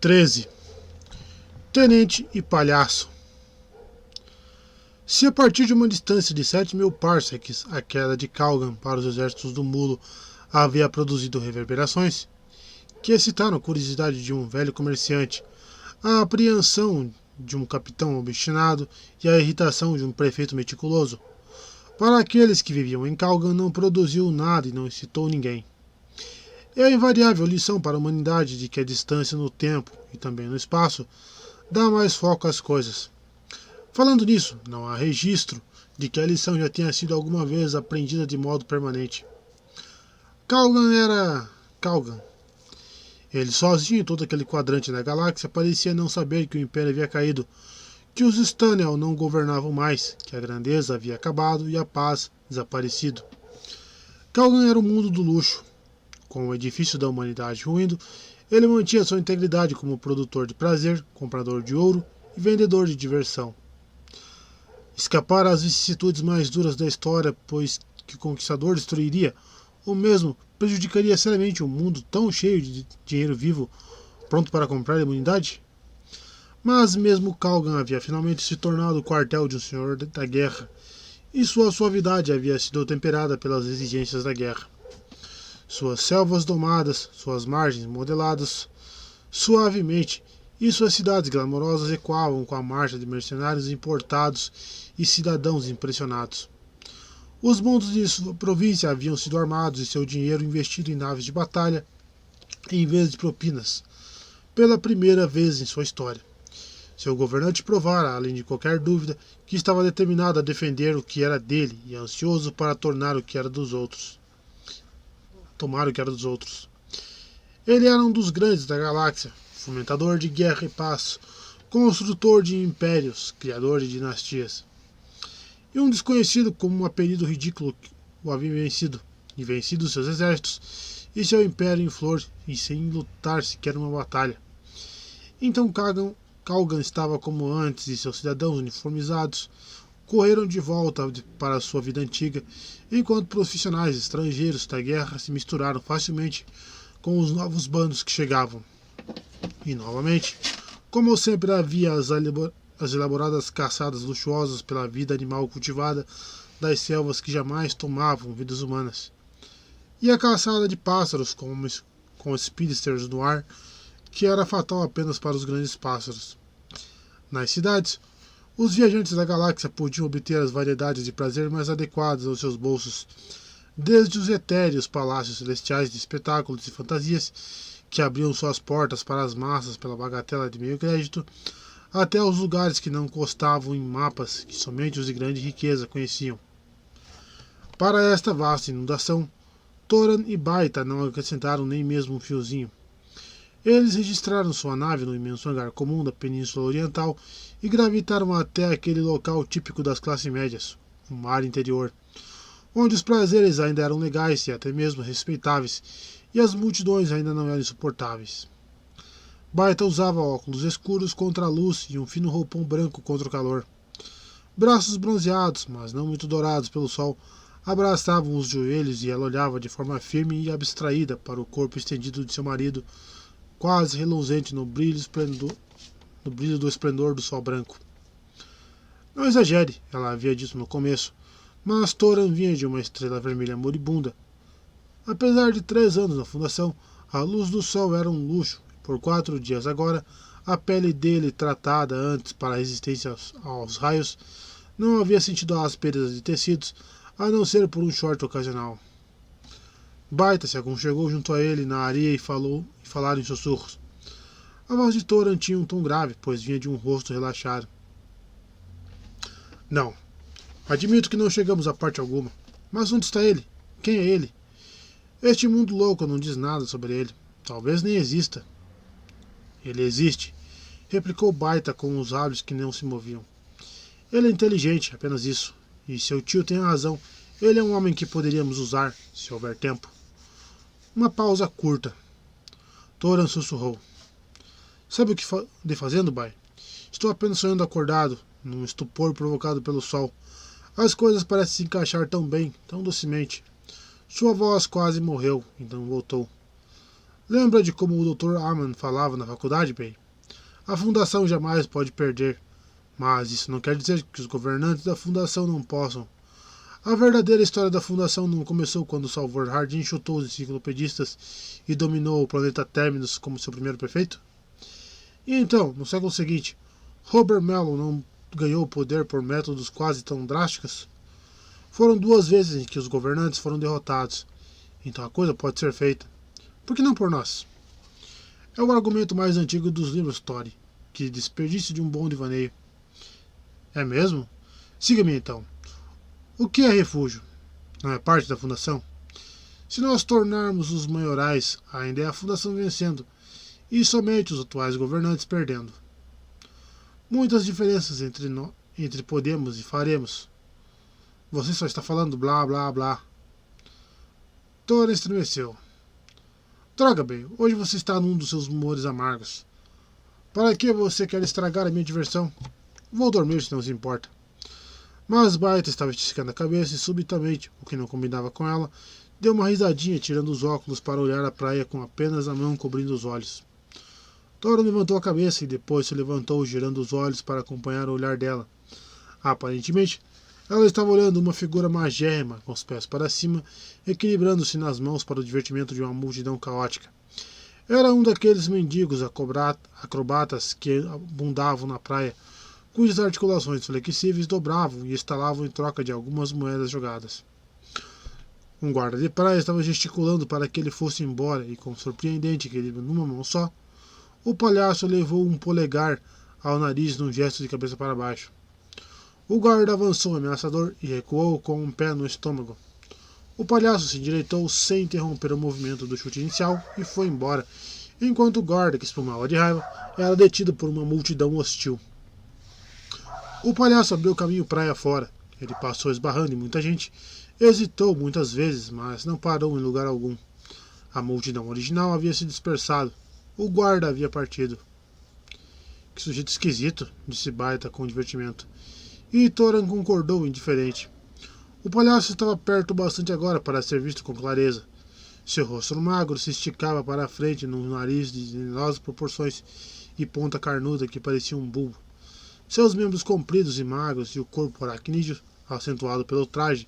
13. Tenente e Palhaço. Se a partir de uma distância de 7.000 parsecs a queda de Calgan para os exércitos do Mulo havia produzido reverberações, que excitaram a curiosidade de um velho comerciante, a apreensão de um capitão obstinado e a irritação de um prefeito meticuloso, para aqueles que viviam em Calgan não produziu nada e não excitou ninguém. É a invariável lição para a humanidade de que a distância no tempo e também no espaço dá mais foco às coisas. Falando nisso, não há registro de que a lição já tenha sido alguma vez aprendida de modo permanente. Calgan era Calgan. Ele sozinho em todo aquele quadrante da galáxia parecia não saber que o Império havia caído, que os Stanel não governavam mais, que a grandeza havia acabado e a paz desaparecido. Calgan era o mundo do luxo. Com o edifício da humanidade ruindo, ele mantinha sua integridade como produtor de prazer, comprador de ouro e vendedor de diversão. Escapar às vicissitudes mais duras da história, pois que o conquistador destruiria, ou mesmo prejudicaria seriamente um mundo tão cheio de dinheiro vivo, pronto para comprar a imunidade? Mas mesmo Calgan havia finalmente se tornado o quartel de um senhor da guerra, e sua suavidade havia sido temperada pelas exigências da guerra. Suas selvas domadas, suas margens modeladas suavemente, e suas cidades glamorosas ecoavam com a marcha de mercenários importados e cidadãos impressionados. Os montes de sua província haviam sido armados e seu dinheiro investido em naves de batalha, em vez de propinas, pela primeira vez em sua história. Seu governante provara, além de qualquer dúvida, que estava determinado a defender o que era dele e ansioso para tomar o que era dos outros. Ele era um dos grandes da galáxia, fomentador de guerra e paz, construtor de impérios, criador de dinastias. E um desconhecido como um apelido ridículo o havia vencido, e vencido seus exércitos, e seu império em flor, e sem lutar sequer uma batalha. Então Calgan estava como antes, e seus cidadãos uniformizados correram de volta para a sua vida antiga, enquanto profissionais estrangeiros da guerra se misturaram facilmente com os novos bandos que chegavam. E novamente, como sempre havia as elaboradas caçadas luxuosas pela vida animal cultivada das selvas que jamais tomavam vidas humanas, e a caçada de pássaros com speedsters no ar, que era fatal apenas para os grandes pássaros. Nas cidades, os viajantes da galáxia podiam obter as variedades de prazer mais adequadas aos seus bolsos, desde os etéreos palácios celestiais de espetáculos e fantasias que abriam suas portas para as massas pela bagatela de meio crédito, até os lugares que não constavam em mapas que somente os de grande riqueza conheciam. Para esta vasta inundação, Toran e Baita não acrescentaram nem mesmo um fiozinho. Eles registraram sua nave no imenso hangar comum da Península Oriental e gravitaram até aquele local típico das classes médias, o mar interior, onde os prazeres ainda eram legais e até mesmo respeitáveis, e as multidões ainda não eram insuportáveis. Baita usava óculos escuros contra a luz e um fino roupão branco contra o calor. Braços bronzeados, mas não muito dourados pelo sol, abraçavam os joelhos e ela olhava de forma firme e abstraída para o corpo estendido de seu marido, quase reluzente no brilho do esplendor do sol branco. Não exagere, ela havia dito no começo, mas Toran vinha de uma estrela vermelha moribunda. Apesar de 3 anos na fundação, a luz do sol era um luxo, e por 4 dias agora, a pele dele, tratada antes para a resistência aos raios, não havia sentido asperezas de tecidos, a não ser por um short ocasional. Baita se aconchegou junto a ele na areia e falaram em sussurros. A voz de Toran tinha um tom grave, pois vinha de um rosto relaxado. Não. Admito que não chegamos a parte alguma. Mas onde está ele? Quem é ele? Este mundo louco não diz nada sobre ele. Talvez nem exista. Ele existe, replicou Baita com os lábios que não se moviam. Ele é inteligente, apenas isso. E seu tio tem razão. Ele é um homem que poderíamos usar, se houver tempo. Uma pausa curta. Toran sussurrou. Sabe o que andei fazendo, Bai? Estou apenas sonhando acordado, num estupor provocado pelo sol. As coisas parecem se encaixar tão bem, tão docemente. Sua voz quase morreu, então voltou. Lembra de como o Dr. Aman falava na faculdade, Bey? A fundação jamais pode perder, mas isso não quer dizer que os governantes da fundação não possam. A verdadeira história da fundação não começou quando Salvador Hardin chutou os enciclopedistas e dominou o planeta Terminus como seu primeiro prefeito? E então, no século seguinte, Robert Mellon não ganhou poder por métodos quase tão drásticos? Foram 2 vezes em que os governantes foram derrotados, então a coisa pode ser feita. Por que não por nós? É o argumento mais antigo dos livros Story, que desperdício de um bom devaneio. É mesmo? Siga-me então. O que é refúgio? Não é parte da fundação? Se nós tornarmos os maiorais, ainda é a fundação vencendo, e somente os atuais governantes perdendo. Muitas diferenças entre podemos e faremos. Você só está falando blá blá blá. Thorin estremeceu. Droga, bem, hoje você está num dos seus humores amargos. Para que você quer estragar a minha diversão? Vou dormir se não se importa. Mas Baita estava esticando a cabeça e subitamente, o que não combinava com ela, deu uma risadinha tirando os óculos para olhar a praia com apenas a mão cobrindo os olhos. Thorin levantou a cabeça e depois se levantou girando os olhos para acompanhar o olhar dela. Aparentemente, ela estava olhando uma figura magérrima, com os pés para cima, equilibrando-se nas mãos para o divertimento de uma multidão caótica. Era um daqueles mendigos acrobatas que abundavam na praia, cujas articulações flexíveis dobravam e estalavam em troca de algumas moedas jogadas. Um guarda de praia estava gesticulando para que ele fosse embora e, com surpreendente equilíbrio numa mão só, o palhaço levou um polegar ao nariz num gesto de cabeça para baixo. O guarda avançou ameaçador e recuou com um pé no estômago. O palhaço se endireitou sem interromper o movimento do chute inicial e foi embora, enquanto o guarda, que espumava de raiva, era detido por uma multidão hostil. O palhaço abriu caminho praia fora. Ele passou esbarrando em muita gente, hesitou muitas vezes, mas não parou em lugar algum. A multidão original havia se dispersado. O guarda havia partido. Que sujeito esquisito, disse Baita com divertimento. E Thorin concordou indiferente. O palhaço estava perto bastante agora para ser visto com clareza. Seu rosto magro se esticava para a frente num nariz de generosas proporções e ponta carnuda que parecia um bulbo. Seus membros compridos e magros e o corpo aracnídeo, acentuado pelo traje,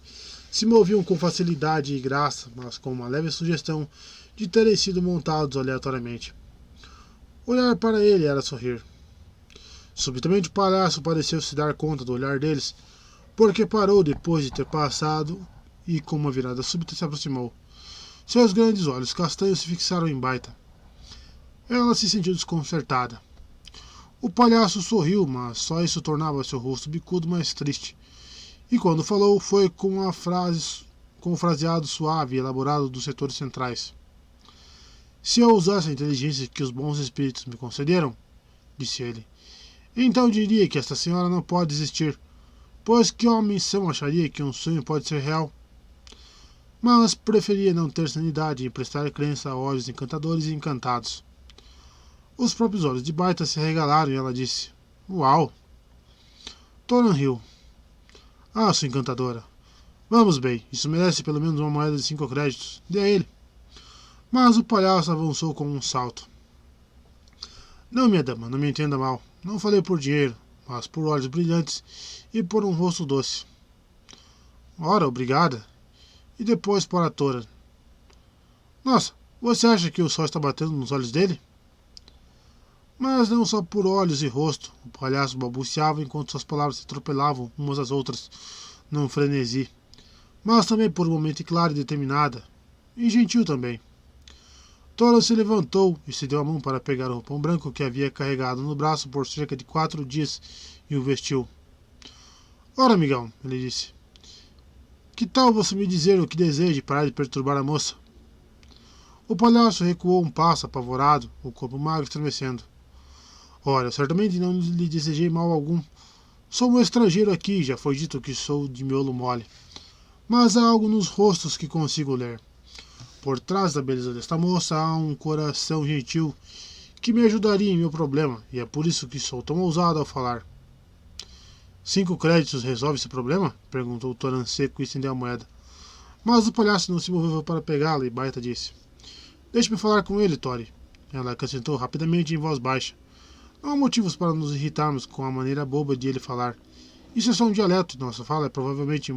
se moviam com facilidade e graça, mas com uma leve sugestão de terem sido montados aleatoriamente. Olhar para ele era sorrir. Subitamente o palhaço pareceu se dar conta do olhar deles, porque parou depois de ter passado e, com uma virada súbita, se aproximou. Seus grandes olhos castanhos se fixaram em Baita. Ela se sentiu desconcertada. O palhaço sorriu, mas só isso tornava seu rosto bicudo mais triste. E quando falou, foi com o fraseado suave e elaborado dos setores centrais. Se eu usasse a inteligência que os bons espíritos me concederam, disse ele, então diria que esta senhora não pode existir, pois que homem são acharia que um sonho pode ser real? Mas preferia não ter sanidade e prestar crença a olhos encantadores e encantados. Os próprios olhos de Baita se regalaram e ela disse, uau! Thorin riu. Ah, sua encantadora. Vamos, bem, isso merece pelo menos uma moeda de 5 créditos. Dê a ele. Mas o palhaço avançou com um salto. Não, minha dama, não me entenda mal. Não falei por dinheiro, mas por olhos brilhantes e por um rosto doce. Ora, obrigada. E depois para Thorin. Nossa, você acha que o sol está batendo nos olhos dele? Mas não só por olhos e rosto. O palhaço balbuciava enquanto suas palavras se atropelavam umas às outras num frenesi. Mas também por um momento claro e determinada. E gentil também. Thorin se levantou e se deu a mão para pegar o roupão branco que havia carregado no braço por cerca de 4 dias e o vestiu. Ora, amigão, ele disse. Que tal você me dizer o que deseja e parar de perturbar a moça? O palhaço recuou um passo apavorado, o corpo magro estremecendo. Ora, certamente não lhe desejei mal algum. Sou um estrangeiro aqui, já foi dito que sou de miolo mole. Mas há algo nos rostos que consigo ler. Por trás da beleza desta moça há um coração gentil que me ajudaria em meu problema, e é por isso que sou tão ousado ao falar. 5 créditos resolve esse problema? Perguntou o Thorin seco e estendeu a moeda. Mas o palhaço não se moveu para pegá-la e Baita disse. Deixe-me falar com ele, Tori. Ela acrescentou rapidamente em voz baixa. Não há motivos para nos irritarmos com a maneira boba de ele falar. Isso é só um dialeto, nossa fala é provavelmente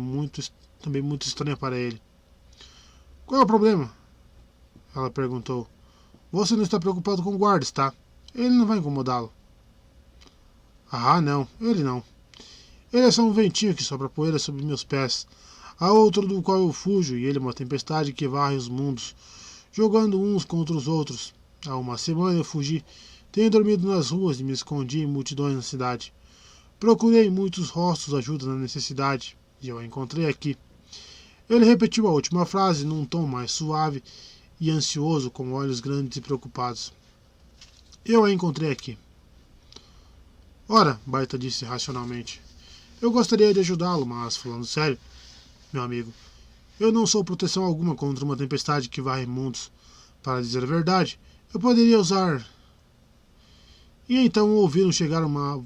também muito estranha para ele. Qual é o problema? Ela perguntou. Você não está preocupado com o guarda, está? Ele não vai incomodá-lo. Ah, não, ele não. Ele é só um ventinho que sopra poeira sobre meus pés. Há outro do qual eu fujo, e ele é uma tempestade que varre os mundos, jogando uns contra os outros. Há uma semana eu fugi. Tenho dormido nas ruas e me escondi em multidões na cidade. Procurei muitos rostos ajuda na necessidade, e eu a encontrei aqui. Ele repetiu a última frase num tom mais suave e ansioso, com olhos grandes e preocupados. Eu a encontrei aqui. Ora, Baita disse racionalmente. Eu gostaria de ajudá-lo, mas, falando sério, meu amigo, eu não sou proteção alguma contra uma tempestade que varre mundos. Para dizer a verdade, eu poderia usar... E então ouviram chegar uma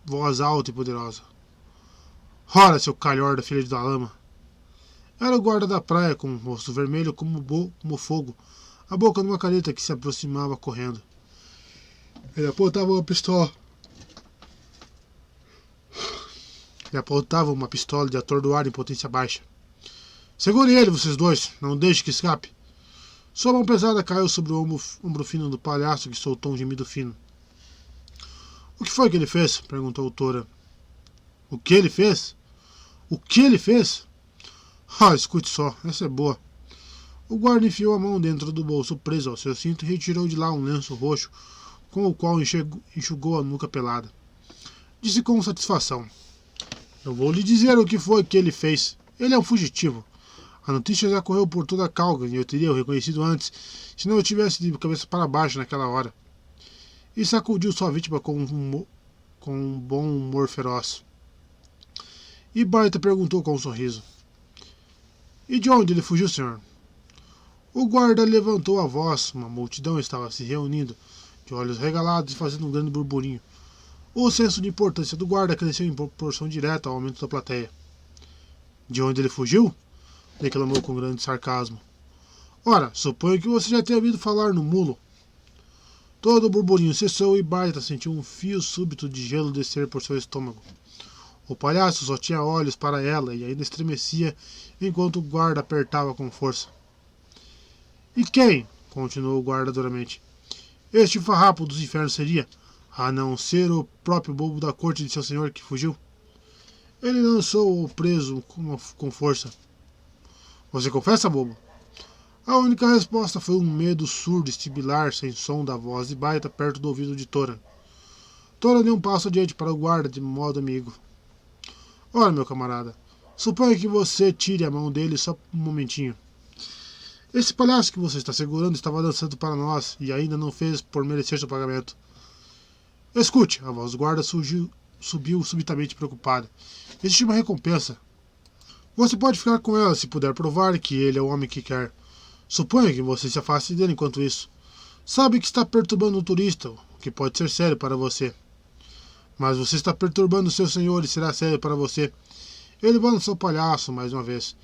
voz alta e poderosa. Ora, seu calhorda, filha da lama! Era o guarda da praia, com o rosto vermelho como fogo, a boca numa careta que se aproximava correndo. Ele apontava uma pistola. De atordoar em potência baixa. Segure ele, vocês dois. Não deixe que escape. Sua mão pesada caiu sobre o ombro fino do palhaço, que soltou um gemido fino. O que foi que ele fez? Perguntou Tora. O que ele fez? O que ele fez? Ah, escute só. Essa é boa. O guarda enfiou a mão dentro do bolso preso ao seu cinto e retirou de lá um lenço roxo, com o qual enxugou a nuca pelada. Disse com satisfação. Eu vou lhe dizer o que foi que ele fez. Ele é um fugitivo. A notícia já correu por toda a Calgan e eu teria o reconhecido antes, se não eu tivesse de cabeça para baixo naquela hora. E sacudiu sua vítima com um bom humor feroz. E Baita perguntou com um sorriso. E de onde ele fugiu, senhor? O guarda levantou a voz. Uma multidão estava se reunindo, de olhos regalados e fazendo um grande burburinho. O senso de importância do guarda cresceu em proporção direta ao aumento da plateia. De onde ele fugiu? Declamou com grande sarcasmo. Ora, suponho que você já tenha ouvido falar no mulo. Todo o burburinho cessou e Baita sentiu um fio súbito de gelo descer por seu estômago. O palhaço só tinha olhos para ela e ainda estremecia enquanto o guarda apertava com força. E quem? Continuou o guarda duramente. Este farrapo dos infernos seria, a não ser o próprio bobo da corte de seu senhor que fugiu? Ele lançou o preso com força. Você confessa, bobo? A única resposta foi um medo surdo e sibilar sem som da voz de Baita perto do ouvido de Toran. Toran deu um passo adiante para o guarda de modo amigo. Ora, meu camarada, suponha que você tire a mão dele só um momentinho. Esse palhaço que você está segurando estava dançando para nós e ainda não fez por merecer seu pagamento. Escute, a voz do guarda subiu subitamente preocupada. Existe uma recompensa. Você pode ficar com ela se puder provar que ele é o homem que quer. Suponha que você se afaste dele enquanto isso. Sabe que está perturbando um turista, o que pode ser sério para você. Mas você está perturbando seu senhor e será sério para você. Ele balançou o palhaço mais uma vez.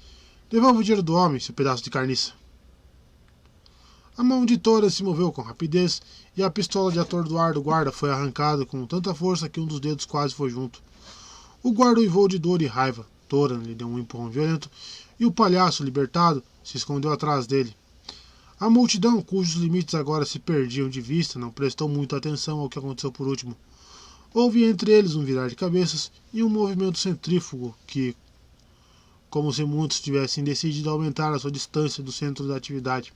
Devolva o dinheiro do homem, seu pedaço de carniça. A mão de Tora se moveu com rapidez e a pistola de atordoar do guarda foi arrancada com tanta força que um dos dedos quase foi junto. O guarda uivou de dor e raiva. Tora lhe deu um empurrão violento e o palhaço, libertado, se escondeu atrás dele. A multidão, cujos limites agora se perdiam de vista, não prestou muita atenção ao que aconteceu por último. Houve entre eles um virar de cabeças e um movimento centrífugo que, como se muitos tivessem decidido aumentar a sua distância do centro da atividade.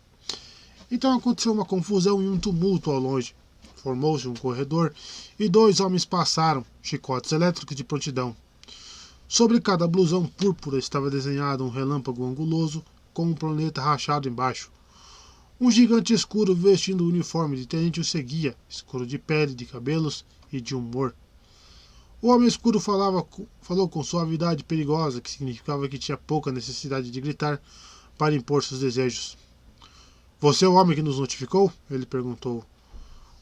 Então aconteceu uma confusão e um tumulto ao longe. Formou-se um corredor e dois homens passaram, chicotes elétricos de prontidão. Sobre cada blusão púrpura estava desenhado um relâmpago anguloso com um planeta rachado embaixo. Um gigante escuro vestindo o uniforme de tenente o seguia, escuro de pele, de cabelos e de humor. O homem escuro falou com suavidade perigosa, que significava que tinha pouca necessidade de gritar para impor seus desejos. Você é o homem que nos notificou? Ele perguntou.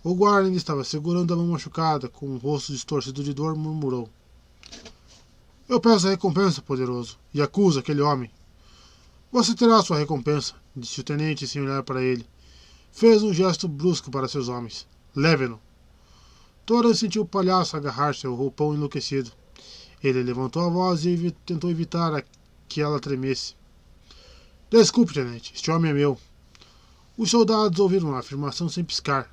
O guarda ainda estava segurando a mão machucada, com o rosto distorcido de dor, murmurou. Eu peço a recompensa, poderoso, e acuso aquele homem. Você terá sua recompensa, disse o tenente sem olhar para ele. fez um gesto brusco para seus homens. Leve-no. Thoran sentiu o palhaço agarrar-se ao roupão enlouquecido. Ele levantou a voz e tentou evitar que ela tremesse. Desculpe, tenente, este homem é meu. Os soldados ouviram a afirmação sem piscar.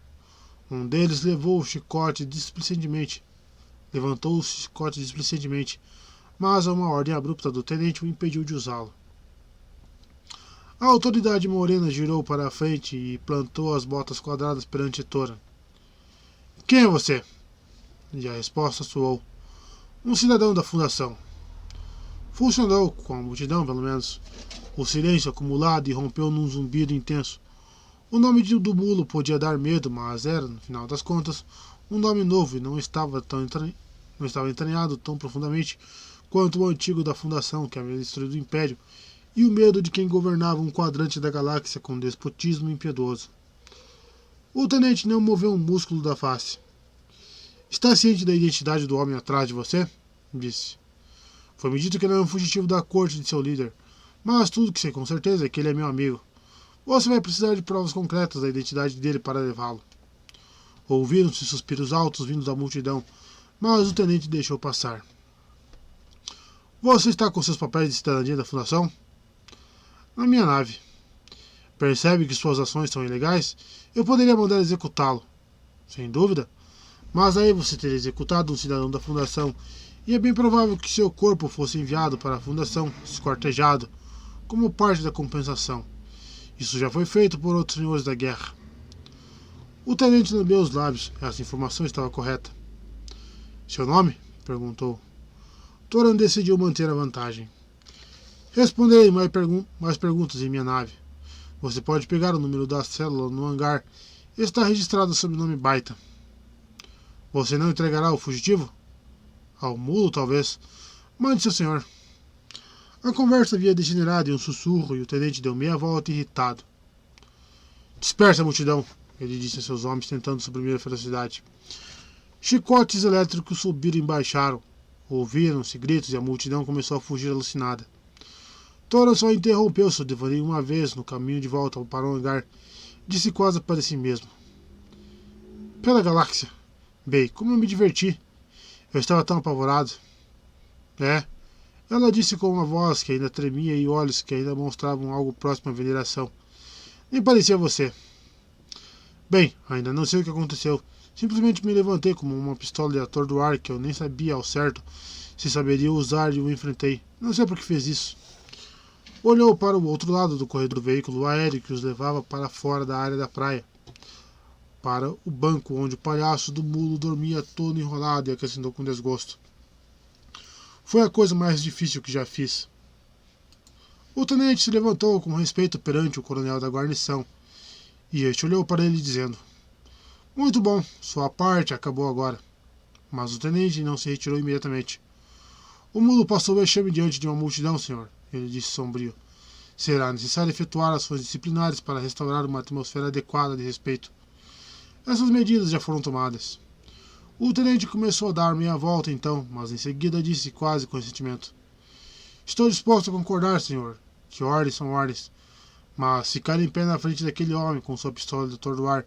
Um deles levantou o chicote displicentemente, mas uma ordem abrupta do tenente o impediu de usá-lo. A autoridade morena girou para a frente e plantou as botas quadradas perante Thoran. Quem é você? E a resposta soou. Um cidadão da fundação. Funcionou com a multidão, pelo menos. O silêncio acumulado irrompeu num zumbido intenso. O nome do mulo podia dar medo, mas era, no final das contas, um nome novo e não estava entranhado tão profundamente quanto o antigo da fundação que havia destruído o Império e o medo de quem governava um quadrante da galáxia com despotismo impiedoso. O tenente não moveu um músculo da face. Está ciente da identidade do homem atrás de você? Disse. Foi-me dito que ele é um fugitivo da corte de seu líder, mas tudo que sei com certeza é que ele é meu amigo. Você vai precisar de provas concretas da identidade dele para levá-lo. Ouviram-se suspiros altos vindos da multidão, mas o tenente deixou passar. Você está com seus papéis de cidadania da fundação? Na minha nave. Percebe que suas ações são ilegais? Eu poderia mandar executá-lo. Sem dúvida. Mas aí você teria executado um cidadão da fundação, e é bem provável que seu corpo fosse enviado para a fundação, esquartejado, como parte da compensação. Isso já foi feito por outros senhores da guerra. O tenente lambeu os lábios. Essa informação estava correta. Seu nome? Perguntou. Thoran decidiu manter a vantagem. Responderei mais perguntas em minha nave. Você pode pegar o número da célula no hangar. Está registrado sob o nome Baita. Você não entregará o fugitivo? Ao mulo, talvez. Mande seu senhor. A conversa havia degenerado em um sussurro e o tenente deu meia volta irritado. Dispersa a multidão, ele disse a seus homens, tentando suprimir a ferocidade. Chicotes elétricos subiram e baixaram. Ouviram-se gritos e a multidão começou a fugir alucinada. Thoran só interrompeu seu devaneio uma vez no caminho de volta para o hangar. Disse quase para si mesmo. Pela galáxia. Bem, como eu me diverti. Eu estava tão apavorado. Ela disse com uma voz que ainda tremia e olhos que ainda mostravam algo próximo à veneração. Nem parecia você. Bem, ainda não sei o que aconteceu. Simplesmente me levantei como uma pistola de atordoar que eu nem sabia ao certo se saberia usar e o enfrentei. Não sei por que fez isso. Olhou para o outro lado do corredor do veículo aéreo que os levava para fora da área da praia. Para o banco onde o palhaço do mulo dormia todo enrolado e acrescentou com desgosto. Foi a coisa mais difícil que já fiz. O tenente se levantou com respeito perante o coronel da guarnição, e este olhou para ele dizendo, muito bom, sua parte acabou agora. Mas o tenente não se retirou imediatamente. O mulo passou vexame diante de uma multidão, senhor, ele disse sombrio. Será necessário efetuar ações disciplinares para restaurar uma atmosfera adequada de respeito. Essas medidas já foram tomadas. O tenente começou a dar meia volta então, mas em seguida disse quase com ressentimento. Estou disposto a concordar, senhor, que ordens são ordens, mas ficar em pé na frente daquele homem com sua pistola de atordoar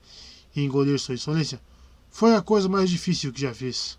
e engolir sua insolência foi a coisa mais difícil que já fiz.